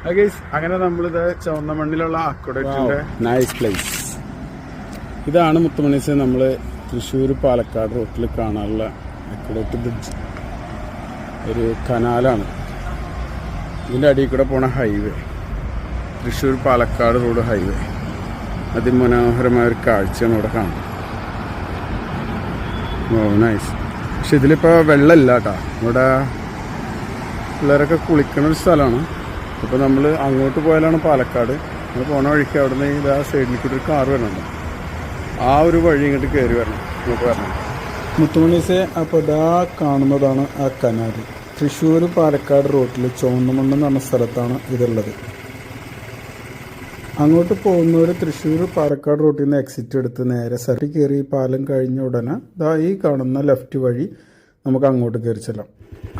അങ്ങനെ നമ്മളിത് ചുവന്ന മണ്ണിലുള്ള അക്വഡക്റ്റിന്റെ നൈസ് പ്ലേസ്. ഇതാണ് മുത്തുമണീസ് നമ്മൾ തൃശ്ശൂർ പാലക്കാട് റൂട്ടിൽ കാണാനുള്ള അക്വഡക്റ്റ് ബ്രിഡ്ജ്. ഒരു കനാലാണ്. ഇതിൻ്റെ അടിയിൽ കൂടെ പോണ highway, Thrissur Palakkad road highway. അതിമനോഹരമായ ഒരു കാഴ്ചയാണ് ഇവിടെ കാണുന്നത്. ഓ നൈസ്. പക്ഷെ ഇതിലിപ്പോൾ വെള്ളമില്ല കേട്ടോ. ഇവിടെ പിള്ളേരൊക്കെ കുളിക്കുന്ന ഒരു സ്ഥലമാണ്. ഇപ്പോൾ നമ്മൾ അങ്ങോട്ട് പോയാലാണ് പാലക്കാട്. നമ്മൾ പോണ വഴിക്ക് അവിടെ നിന്ന് ഇതാ സൈഡിൽ കൂടി ഒരു കാർ വരണുണ്ട്. ആ ഒരു വഴി ഇങ്ങോട്ട് കയറി വരണം, ഇങ്ങോട്ട് വരണം. മുത്തുമണീസെ അപ്പോൾ ഇതാ കാണുന്നതാണ് ആ കനാൽ. തൃശ്ശൂർ പാലക്കാട് റൂട്ടിൽ ചുവന്നമണ്ണ് എന്ന് പറഞ്ഞ സ്ഥലത്താണ് ഇതുള്ളത്. അങ്ങോട്ട് പോകുന്നവർ തൃശ്ശൂർ പാലക്കാട് റൂട്ടിൽ നിന്ന് എക്സിറ്റ് എടുത്ത് നേരെ സൈഡിൽ കയറി പാലം കഴിഞ്ഞ ഉടനെ ഇതാ ഈ കാണുന്ന ലെഫ്റ്റ് വഴി നമുക്ക് അങ്ങോട്ട് കയറി ചെല്ലാം.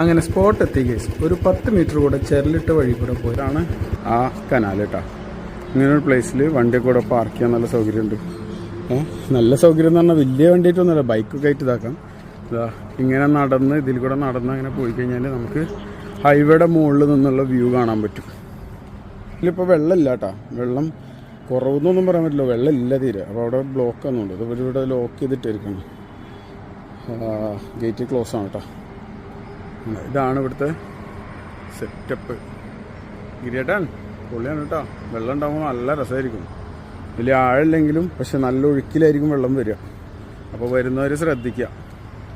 അങ്ങനെ സ്പോട്ട് എത്തി കേസ്. ഒരു 10 മീറ്റർ കൂടെ ചെരലിട്ട വഴി കൂടെ പോയതാണ് ആ കനാൽ കേട്ടോ. ഇങ്ങനൊരു പ്ലേസിൽ വണ്ടി കൂടെ പാർക്ക് ചെയ്യാൻ നല്ല സൗകര്യമുണ്ട്. നല്ല സൗകര്യം എന്ന് പറഞ്ഞാൽ വലിയ വണ്ടിയായിട്ടൊന്നുമല്ല, ബൈക്കൊക്കെ ആയിട്ട് ഇതാക്കാം. ഇതാ ഇങ്ങനെ നടന്ന് ഇതിൽ കൂടെ നടന്ന് അങ്ങനെ പോയി കഴിഞ്ഞാൽ നമുക്ക് ഹൈവേയുടെ മുകളിൽ നിന്നുള്ള വ്യൂ കാണാൻ പറ്റും. ഇതിലിപ്പോൾ വെള്ളമില്ല കേട്ടോ. വെള്ളം കുറവെന്നൊന്നും പറയാൻ പറ്റില്ല, വെള്ളമില്ല തീരെ. അപ്പോൾ അവിടെ ബ്ലോക്ക് ഒന്നുണ്ട്. ഇത് ഇവിടെ ലോക്ക് ചെയ്തിട്ടായിരിക്കണം. ഗേറ്റ് ക്ലോസ് ആണ് കേട്ടോ. ഇതാണ് ഇവിടുത്തെ സെറ്റപ്പ്. ഗിരിയേട്ടൻ പൊള്ളിയാണ് കേട്ടോ. വെള്ളം ഉണ്ടാകുമ്പോൾ നല്ല രസമായിരിക്കും. വലിയ ആഴമില്ലെങ്കിലും പക്ഷെ നല്ല ഒഴുക്കിലായിരിക്കും വെള്ളം വരിക. അപ്പോൾ വരുന്നവർ ശ്രദ്ധിക്കുക.